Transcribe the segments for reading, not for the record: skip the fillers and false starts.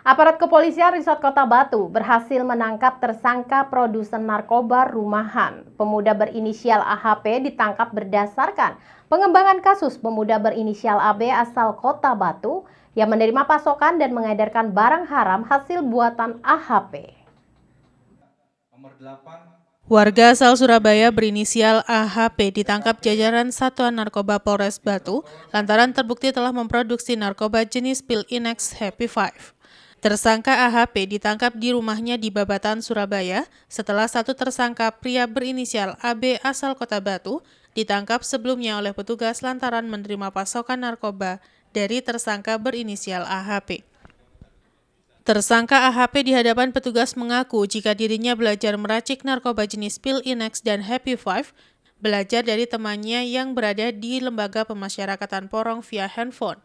Aparat kepolisian Resort Kota Batu berhasil menangkap tersangka produsen narkoba rumahan. Pemuda berinisial AHP ditangkap berdasarkan pengembangan kasus pemuda berinisial AB asal Kota Batu yang menerima pasokan dan mengedarkan barang haram hasil buatan AHP. Warga asal Surabaya berinisial AHP ditangkap jajaran Satuan Narkoba Polres Batu lantaran terbukti telah memproduksi narkoba jenis pil Inex Happy Five. Tersangka AHP ditangkap di rumahnya di Babatan, Surabaya setelah satu tersangka pria berinisial AB asal Kota Batu ditangkap sebelumnya oleh petugas lantaran menerima pasokan narkoba dari tersangka berinisial AHP. Tersangka AHP di hadapan petugas mengaku jika dirinya belajar meracik narkoba jenis pil Inex dan Happy Five, belajar dari temannya yang berada di Lembaga Pemasyarakatan Porong via handphone.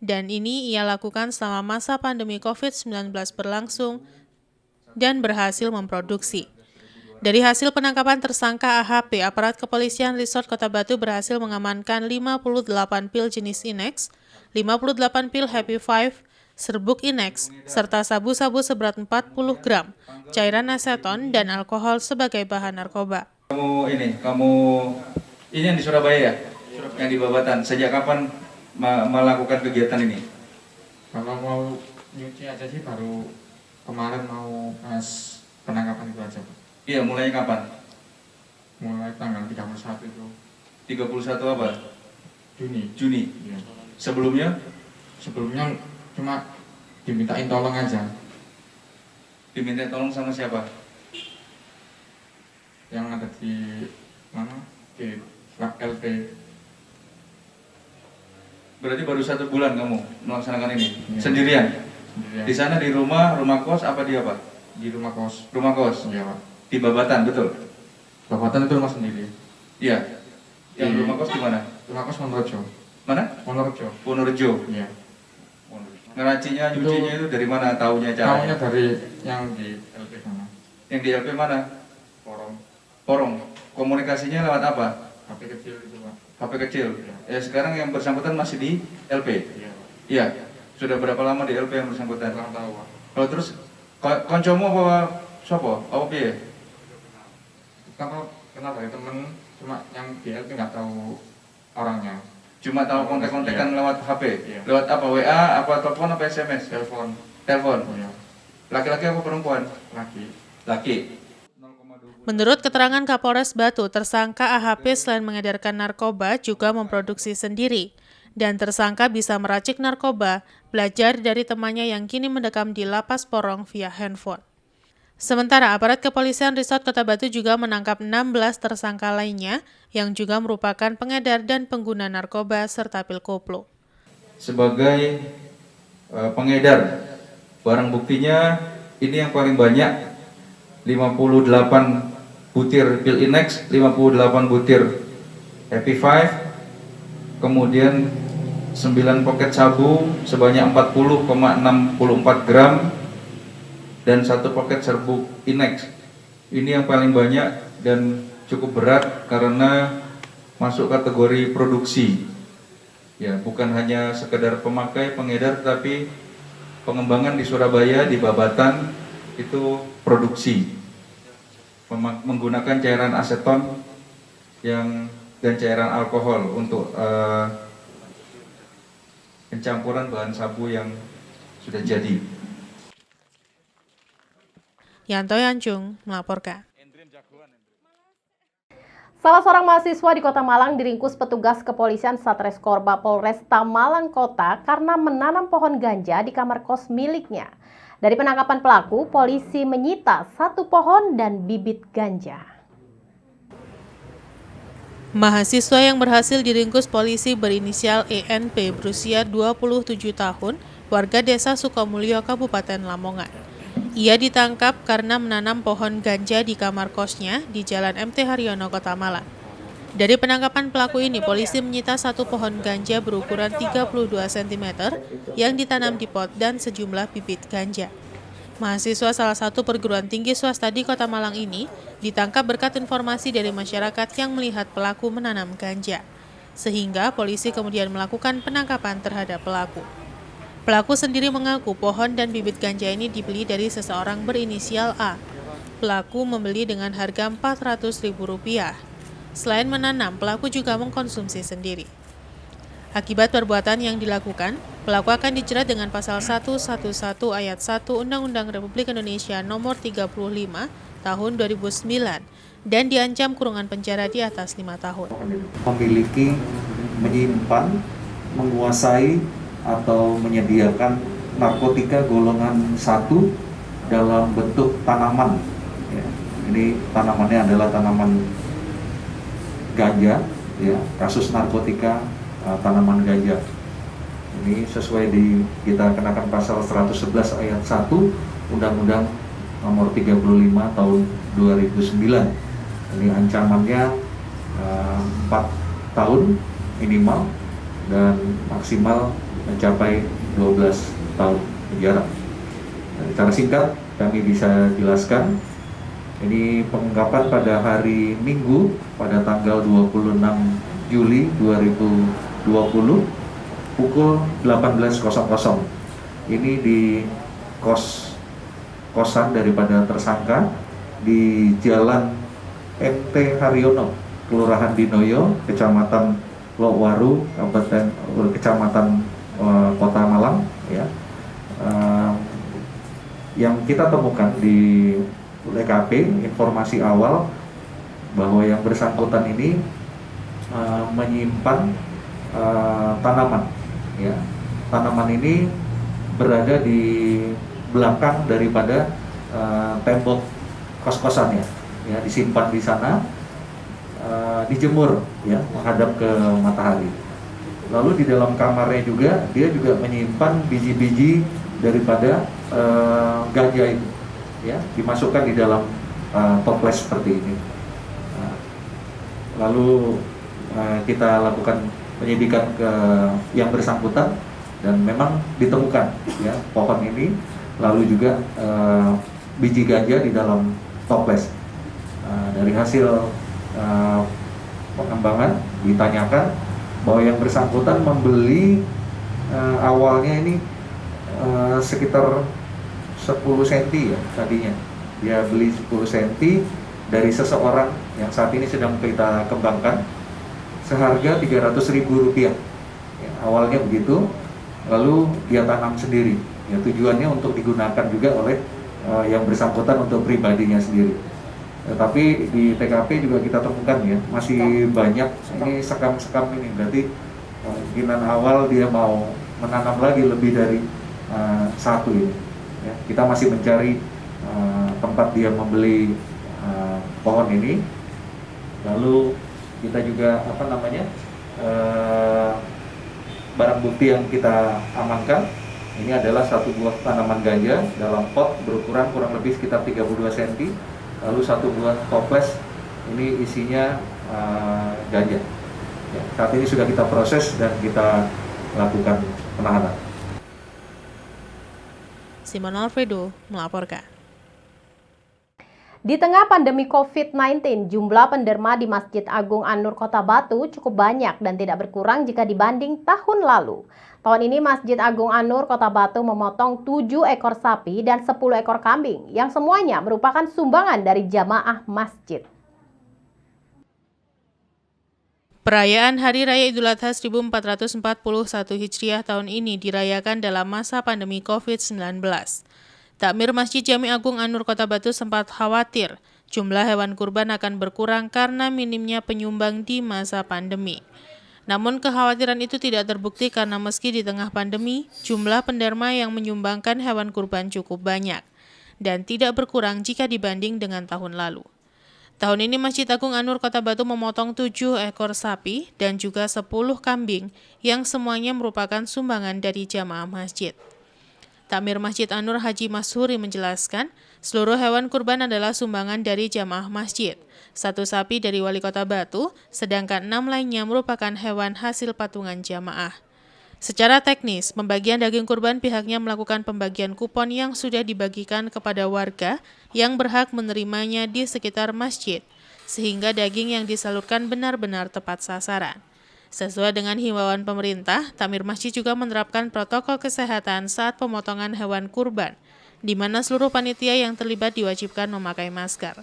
Dan ini ia lakukan selama masa pandemi COVID-19 berlangsung dan berhasil memproduksi. Dari hasil penangkapan tersangka AHP, aparat kepolisian Resort Kota Batu berhasil mengamankan 58 pil jenis Inex, 58 pil Happy Five, serbuk Inex, serta sabu-sabu seberat 40 gram, cairan aseton, dan alkohol sebagai bahan narkoba. Kamu ini yang di Surabaya ya? Yang di Babatan. Sejak kapan melakukan kegiatan ini? Kalau mau nyuci aja sih baru kemarin mau pas penangkapan itu aja. Iya, mulainya kapan? Mulai tanggal 31 itu. 31 apa? Juni. Iya. Sebelumnya cuma dimintain tolong aja. Diminta tolong sama siapa? Yang ada di mana? Di LP. Berarti baru 1 bulan kamu melaksanakan ini? Iya. Sendirian? Sendirian. Di sana di rumah kos apa di apa? Di rumah kos. Rumah kos? Iya, Pak. Di Babatan, betul? Babatan itu rumah sendiri. Iya. Yang rumah kos di mana? Rumah kos Wonorejo. Mana? Wonorejo. Wonorejo. Iya. Ngeracinya, nyucinya itu dari mana? Taunya caranya? Taunya dari yang di LP sana. Yang di LP mana? Porong. Komunikasinya lewat apa? HP kecil itu, Pak. HP kecil. Iya. Ya sekarang yang bersangkutan masih di LP. Iya, Pak. Iya. Sudah berapa lama di LP yang bersangkutan? Kurang tahu, Pak. Kalau terus koncomu apa sopo? Apa piye? Kalau kenal dari temen, cuma yang di LP nggak tahu orangnya. Cuma tahu kontak-kontakan Iya. lewat HP. Iya. Lewat apa? WA, apa telepon, apa SMS? Telepon. Telepon. Iya. Laki-laki apa perempuan? Lagi. Laki. Menurut keterangan Kapolres Batu, tersangka AHP selain mengedarkan narkoba juga memproduksi sendiri. Dan tersangka bisa meracik narkoba, belajar dari temannya yang kini mendekam di lapas Porong via handphone. Sementara aparat kepolisian Resort Kota Batu juga menangkap 16 tersangka lainnya yang juga merupakan pengedar dan pengguna narkoba serta pil koplo. Sebagai pengedar, barang buktinya ini yang paling banyak 58 butir pil Inex, 58 butir Happy Five, kemudian 9 poket sabu sebanyak 40,64 gram dan 1 poket serbuk Inex. Ini yang paling banyak dan cukup berat karena masuk kategori produksi. Ya, bukan hanya sekedar pemakai, pengedar, tapi pengembangan di Surabaya, di Babatan itu produksi. Menggunakan cairan aseton dan cairan alkohol untuk pencampuran bahan sabu yang sudah jadi. Yanto Yanjung melaporkan. Salah seorang mahasiswa di Kota Malang diringkus petugas kepolisian Satreskor Polresta Malang Kota karena menanam pohon ganja di kamar kos miliknya. Dari penangkapan pelaku, polisi menyita 1 pohon dan bibit ganja. Mahasiswa yang berhasil diringkus polisi berinisial ENP berusia 27 tahun, warga desa Sukamulyo, Kabupaten Lamongan. Ia ditangkap karena menanam pohon ganja di kamar kosnya di Jalan MT Haryono, Kota Malang. Dari penangkapan pelaku ini, polisi menyita 1 pohon ganja berukuran 32 cm yang ditanam di pot dan sejumlah bibit ganja. Mahasiswa salah satu perguruan tinggi swasta di Kota Malang ini ditangkap berkat informasi dari masyarakat yang melihat pelaku menanam ganja. Sehingga polisi kemudian melakukan penangkapan terhadap pelaku. Pelaku sendiri mengaku pohon dan bibit ganja ini dibeli dari seseorang berinisial A. Pelaku membeli dengan harga Rp400.000. Selain menanam, pelaku juga mengkonsumsi sendiri. Akibat perbuatan yang dilakukan, pelaku akan dijerat dengan pasal 111 ayat 1 Undang-Undang Republik Indonesia Nomor 35 Tahun 2009 dan diancam kurungan penjara di atas 5 tahun. Memiliki, menyimpan, menguasai, atau menyediakan narkotika golongan 1 dalam bentuk tanaman. Ya, ini tanamannya adalah tanaman ganja, ya, kasus narkotika tanaman ganja. Ini sesuai kita kenakan pasal 111 ayat 1 Undang-Undang Nomor 35 Tahun 2009. Ini ancamannya 4 tahun minimal dan maksimal mencapai 12 tahun penjara. Secara singkat kami bisa jelaskan, ini pengungkapan pada hari Minggu pada tanggal 26 Juli 2020 pukul 18.00. Ini di kosan daripada tersangka di Jalan MT Haryono, Kelurahan Dinoyo, Kecamatan Lokwaru, Kecamatan Kota Malang, ya. Yang kita temukan di TKP, informasi awal bahwa yang bersangkutan ini menyimpan tanaman, ya. Tanaman ini berada di belakang daripada tembok kos-kosannya, ya, disimpan di sana, dijemur, ya, menghadap ke matahari. Lalu di dalam kamarnya juga dia juga menyimpan biji-biji daripada ganja itu, ya, dimasukkan di dalam toples seperti ini. Lalu kita lakukan penyidikan ke yang bersangkutan dan memang ditemukan, ya, pohon ini, lalu juga biji ganja di dalam toples. Dari hasil pengembangan ditanyakan bahwa yang bersangkutan membeli awalnya ini sekitar 10 cm ya tadinya. Dia beli 10 cm dari seseorang yang saat ini sedang kita kembangkan seharga Rp300.000. Ya, awalnya begitu, lalu dia tanam sendiri. Ya, tujuannya untuk digunakan juga oleh yang bersangkutan untuk pribadinya sendiri. Tapi di TKP juga kita temukan, ya, masih banyak ini sekam-sekam ini, berarti kemungkinan awal dia mau menanam lagi lebih dari satu ini. Ya, kita masih mencari tempat dia membeli pohon ini. Lalu kita juga barang bukti yang kita amankan ini adalah satu buah tanaman ganja dalam pot berukuran kurang lebih sekitar 32 cm. Lalu satu buah toples ini isinya ganja. Ya, saat ini sudah kita proses dan kita lakukan penahanan. Simon Alfredo melaporkan. Di tengah pandemi COVID-19, jumlah penderma di Masjid Agung An-Nur Kota Batu cukup banyak dan tidak berkurang jika dibanding tahun lalu. Tahun ini Masjid Agung An-Nur Kota Batu memotong 7 ekor sapi dan 10 ekor kambing, yang semuanya merupakan sumbangan dari jamaah masjid. Perayaan Hari Raya Idul Adha 1441 Hijriah tahun ini dirayakan dalam masa pandemi COVID-19. Takmir Masjid Jami Agung An-Nur Kota Batu sempat khawatir jumlah hewan kurban akan berkurang karena minimnya penyumbang di masa pandemi. Namun kekhawatiran itu tidak terbukti karena meski di tengah pandemi, jumlah penderma yang menyumbangkan hewan kurban cukup banyak dan tidak berkurang jika dibanding dengan tahun lalu. Tahun ini Masjid Agung An-Nur Kota Batu memotong 7 ekor sapi dan juga 10 kambing yang semuanya merupakan sumbangan dari jamaah masjid. Takmir Masjid An-Nur Haji Mashuri menjelaskan, seluruh hewan kurban adalah sumbangan dari jamaah masjid. 1 sapi dari Wali Kota Batu, sedangkan 6 lainnya merupakan hewan hasil patungan jamaah. Secara teknis, pembagian daging kurban pihaknya melakukan pembagian kupon yang sudah dibagikan kepada warga yang berhak menerimanya di sekitar masjid, sehingga daging yang disalurkan benar-benar tepat sasaran. Sesuai dengan himbauan pemerintah, takmir masjid juga menerapkan protokol kesehatan saat pemotongan hewan kurban, di mana seluruh panitia yang terlibat diwajibkan memakai masker.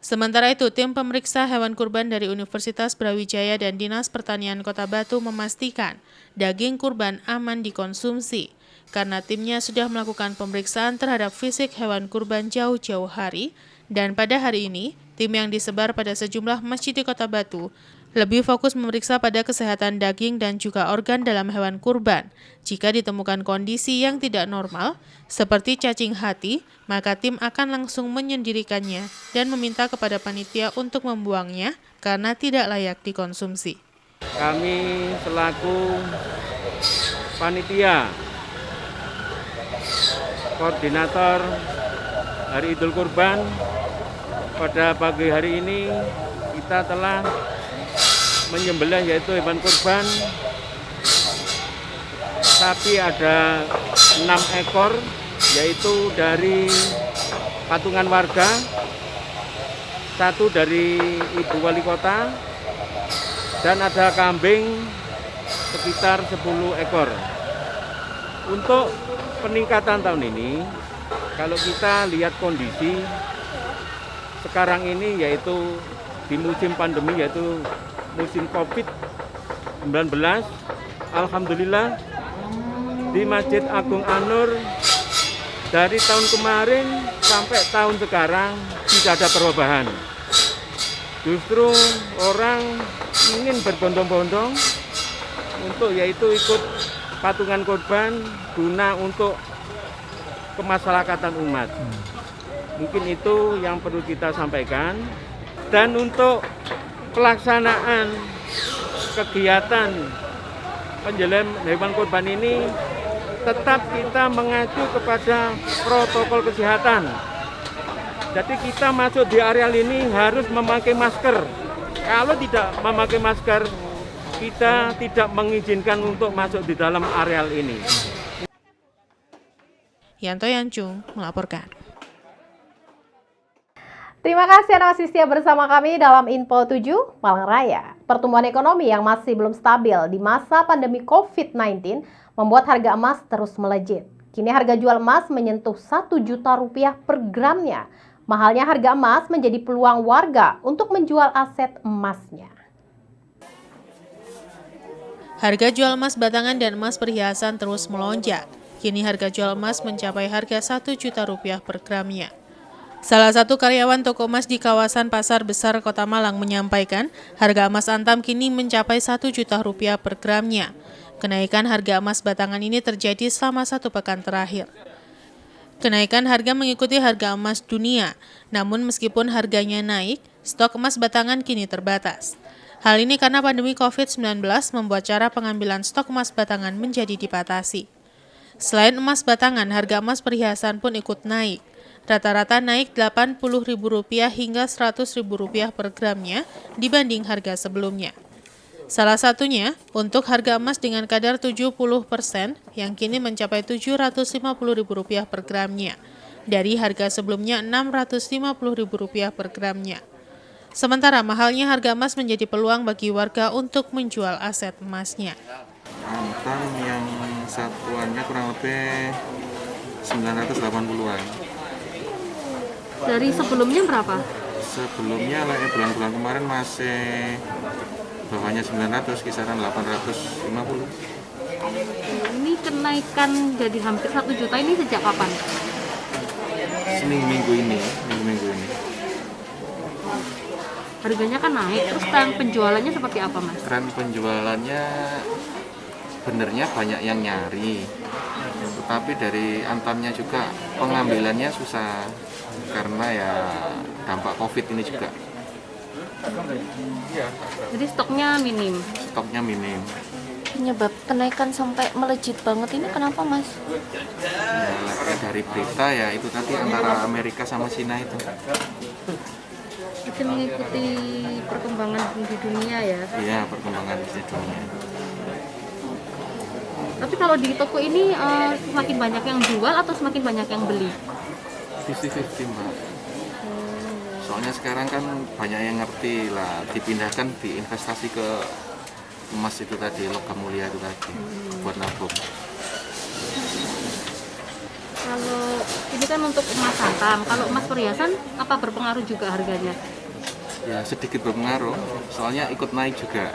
Sementara itu, tim pemeriksa hewan kurban dari Universitas Brawijaya dan Dinas Pertanian Kota Batu memastikan daging kurban aman dikonsumsi, karena timnya sudah melakukan pemeriksaan terhadap fisik hewan kurban jauh-jauh hari, dan pada hari ini, tim yang disebar pada sejumlah masjid di Kota Batu lebih fokus memeriksa pada kesehatan daging dan juga organ dalam hewan kurban. Jika ditemukan kondisi yang tidak normal, seperti cacing hati, maka tim akan langsung menyendirikannya dan meminta kepada panitia untuk membuangnya karena tidak layak dikonsumsi. Kami selaku panitia koordinator Hari Idul Kurban, pada pagi hari ini kita telah menyembelih yaitu hewan kurban sapi ada 6 ekor, yaitu dari patungan warga, 1 dari Ibu Wali Kota, dan ada kambing sekitar 10 ekor. Untuk peningkatan tahun ini, kalau kita lihat kondisi sekarang ini, yaitu di musim pandemi, yaitu musim COVID-19, alhamdulillah di Masjid Agung An-Nur dari tahun kemarin sampai tahun sekarang tidak ada perubahan. Justru orang ingin berbondong-bondong untuk yaitu ikut patungan kurban guna untuk kemasyarakatan umat. Mungkin itu yang perlu kita sampaikan. Dan untuk pelaksanaan kegiatan penyembelihan hewan kurban ini tetap kita mengacu kepada protokol kesehatan. Jadi kita masuk di areal ini harus memakai masker. Kalau tidak memakai masker, kita tidak mengizinkan untuk masuk di dalam areal ini. Yanto Yancung melaporkan. Terima kasih Anda masih setia bersama kami dalam Info 7 Malang Raya. Pertumbuhan ekonomi yang masih belum stabil di masa pandemi COVID-19 membuat harga emas terus melejit. Kini harga jual emas menyentuh Rp1 juta per gramnya. Mahalnya harga emas menjadi peluang warga untuk menjual aset emasnya. Harga jual emas batangan dan emas perhiasan terus melonjak. Kini harga jual emas mencapai harga Rp1 juta per gramnya. Salah satu karyawan toko emas di kawasan Pasar Besar Kota Malang menyampaikan harga emas antam kini mencapai Rp1 juta per gramnya. Kenaikan harga emas batangan ini terjadi selama 1 pekan terakhir. Kenaikan harga mengikuti harga emas dunia, namun meskipun harganya naik, stok emas batangan kini terbatas. Hal ini karena pandemi COVID-19 membuat cara pengambilan stok emas batangan menjadi dibatasi. Selain emas batangan, harga emas perhiasan pun ikut naik. Rata-rata naik Rp80.000 hingga Rp100.000 per gramnya dibanding harga sebelumnya. Salah satunya untuk harga emas dengan kadar 70% yang kini mencapai Rp750.000 per gramnya, dari harga sebelumnya Rp650.000 per gramnya. Sementara mahalnya harga emas menjadi peluang bagi warga untuk menjual aset emasnya. Antam yang satuannya kurang lebih 980-an. Dari sebelumnya berapa? Sebelumnya bulan-bulan kemarin masih bawahnya 900, kisaran 850. Ini kenaikan jadi hampir 1 juta ini sejak kapan? Minggu ini. Harganya kan naik, terus tren penjualannya seperti apa, Mas? Tren penjualannya sebenarnya banyak yang nyari, tetapi dari antamnya juga pengambilannya susah karena ya dampak COVID ini juga. Jadi stoknya minim. Penyebab kenaikan sampai melejit banget ini kenapa, Mas? Ya, dari berita ya itu tadi antara Amerika sama Cina itu. Itu mengikuti perkembangan di dunia ya? Iya, perkembangan di dunia. Tapi kalau di toko ini semakin banyak yang jual atau semakin banyak yang beli? 50-50 Mbak. Soalnya sekarang kan banyak yang ngerti lah, dipindahkan diinvestasi ke emas itu tadi, logam mulia itu tadi, buat nabung. Kalau ini kan untuk emas antam, kalau emas perhiasan apa berpengaruh juga harganya? Ya sedikit berpengaruh, soalnya ikut naik juga.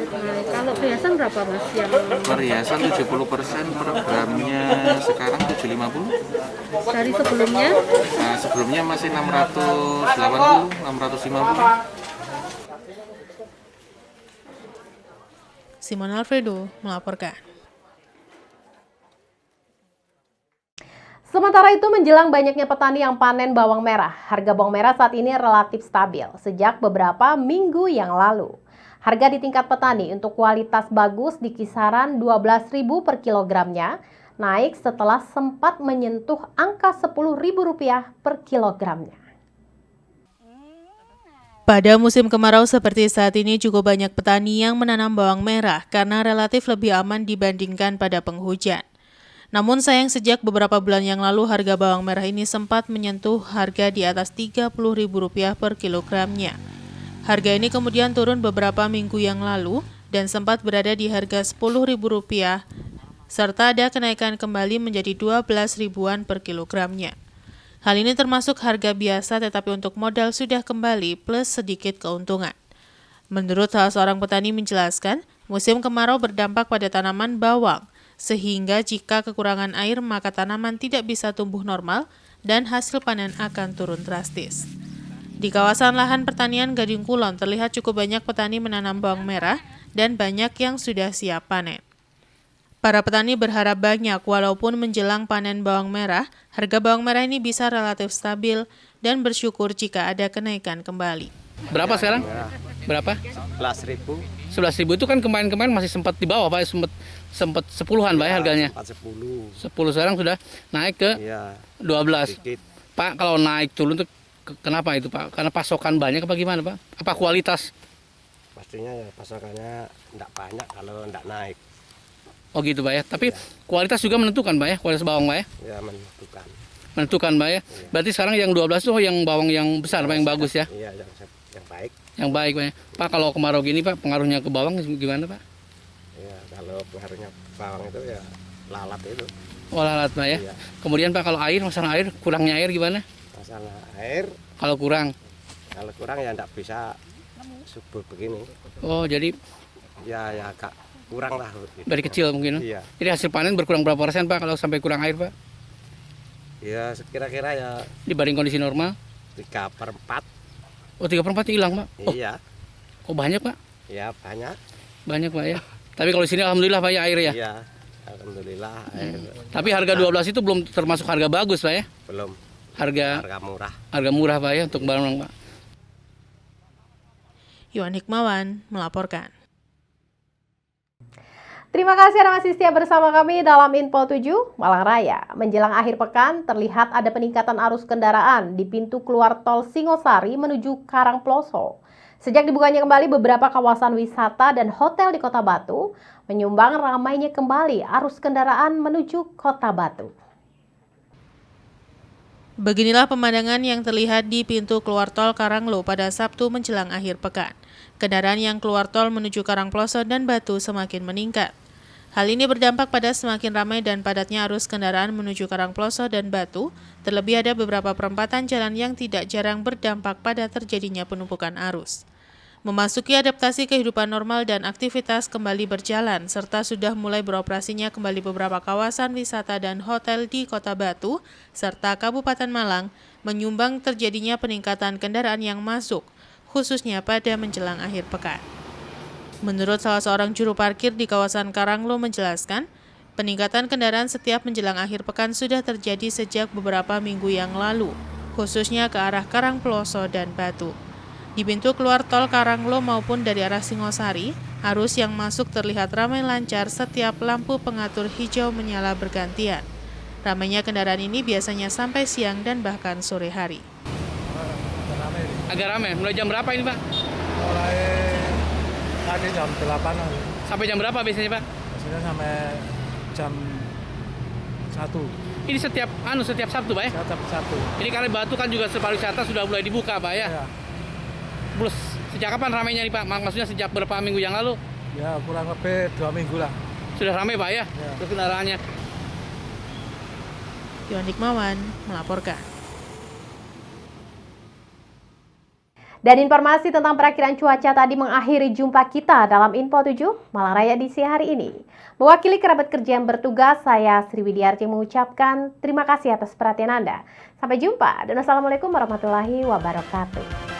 Nah, kalau perhiasan berapa Mas? Yang Perhiasan 70% per gramnya sekarang 750. dari sebelumnya? Nah, sebelumnya masih 680, 650. Simon Alfredo melaporkan. Sementara itu menjelang banyaknya petani yang panen bawang merah, harga bawang merah saat ini relatif stabil sejak beberapa minggu yang lalu. Harga di tingkat petani untuk kualitas bagus di kisaran Rp12.000 per kilogramnya, naik setelah sempat menyentuh angka Rp10.000 per kilogramnya. Pada musim kemarau seperti saat ini cukup banyak petani yang menanam bawang merah karena relatif lebih aman dibandingkan pada penghujan. Namun sayang sejak beberapa bulan yang lalu harga bawang merah ini sempat menyentuh harga di atas Rp30.000 per kilogramnya. Harga ini kemudian turun beberapa minggu yang lalu dan sempat berada di harga Rp10.000 serta ada kenaikan kembali menjadi Rp12.000-an per kilogramnya. Hal ini termasuk harga biasa tetapi untuk modal sudah kembali plus sedikit keuntungan. Menurut salah seorang petani menjelaskan, musim kemarau berdampak pada tanaman bawang, sehingga jika kekurangan air maka tanaman tidak bisa tumbuh normal dan hasil panen akan turun drastis. Di kawasan lahan pertanian Gading Kulon terlihat cukup banyak petani menanam bawang merah dan banyak yang sudah siap panen. Para petani berharap banyak walaupun menjelang panen bawang merah, harga bawang merah ini bisa relatif stabil dan bersyukur jika ada kenaikan kembali. Berapa sekarang? Berapa? 11.000. 11.000 itu kan kemarin-kemarin masih sempat di bawah Pak, sempat 10-an Pak ya harganya. 10. 10 sekarang sudah naik ke Iya. 12. Sedikit. Pak, kalau naik turun itu kenapa itu Pak? Karena pasokan banyak apa gimana Pak? Apa kualitas? Pastinya ya pasokannya enggak banyak kalau enggak naik. Oh gitu Pak ya. Tapi kualitas juga menentukan Pak ya, kualitas bawang Pak ya. Ya menentukan. Menentukan Pak ya. Berarti sekarang yang 12 itu yang bawang yang besar Pak, yang bagus ya. Iya, yang baik. Yang baik Pak ya. Pak, kalau kemarau gini Pak, pengaruhnya ke bawang gimana Pak? Ya, kalau pengaruhnya bawang itu ya lalat itu. Oh lalat Pak ya. Iya. Kemudian Pak, kalau air, masalah air, kurangnya air gimana? Masalah air, Kalau kurang? kalau kurang ya enggak bisa subur begini. Oh jadi Ya agak kurang lah. dari kecil mungkin? Iya. Jadi hasil panen berkurang berapa persen Pak kalau sampai kurang air Pak? Ya kira-kira ya Dibanding kondisi normal? 3/4. Oh 3/4 hilang Pak? Oh, Iya. oh banyak Pak? Ya banyak. Banyak Pak ya. Tapi kalau di sini alhamdulillah Pak ya air ya. Iya. Alhamdulillah air. Tapi harga 12 itu belum termasuk harga bagus Pak ya. Belum. Harga murah. harga murah Pak ya untuk barang Pak. Iwan Hikmawan melaporkan. Terima kasih Anda masih setia bersama kami dalam Info 7 Malang Raya. Menjelang akhir pekan, terlihat ada peningkatan arus kendaraan di pintu keluar tol Singosari menuju Karangploso. Sejak dibukanya kembali beberapa kawasan wisata dan hotel di Kota Batu, menyumbang ramainya kembali arus kendaraan menuju Kota Batu. Beginilah pemandangan yang terlihat di pintu keluar tol Karanglo pada Sabtu menjelang akhir pekan. Kendaraan yang keluar tol menuju Karangploso dan Batu semakin meningkat. Hal ini berdampak pada semakin ramai dan padatnya arus kendaraan menuju Karangploso dan Batu, terlebih ada beberapa perempatan jalan yang tidak jarang berdampak pada terjadinya penumpukan arus. Memasuki adaptasi kehidupan normal dan aktivitas kembali berjalan, serta sudah mulai beroperasinya kembali beberapa kawasan wisata dan hotel di Kota Batu, serta Kabupaten Malang, menyumbang terjadinya peningkatan kendaraan yang masuk, khususnya pada menjelang akhir pekan. Menurut salah seorang juru parkir di kawasan Karanglo menjelaskan, peningkatan kendaraan setiap menjelang akhir pekan sudah terjadi sejak beberapa minggu yang lalu, khususnya ke arah Karangploso dan Batu. Di pintu keluar tol Karanglo maupun dari arah Singosari, arus yang masuk terlihat ramai lancar setiap lampu pengatur hijau menyala bergantian. Ramainya kendaraan ini biasanya sampai siang dan bahkan sore hari. Agak ramai. Mulai jam berapa ini Pak? Mulai tadi jam 8-an. Sampai jam berapa biasanya Pak? Biasanya sampai jam 1. Ini setiap Sabtu Pak ya? Setiap Sabtu. Ini karena Batu kan juga pariwisata sudah mulai dibuka Pak ya? Iya. Sejak kapan ramainya nih Pak? Maksudnya sejak berapa minggu yang lalu? Ya kurang lebih 2 minggu lah. Sudah ramai Pak ya, Ya. terus kendaraannya. Iwan Hikmawan melaporkan. Dan informasi tentang perakiraan cuaca tadi mengakhiri jumpa kita dalam Info 7 Malang Raya edisi hari ini. Mewakili kerabat kerja yang bertugas, saya Sri Widiarti mengucapkan terima kasih atas perhatian Anda. Sampai jumpa dan wassalamualaikum warahmatullahi wabarakatuh.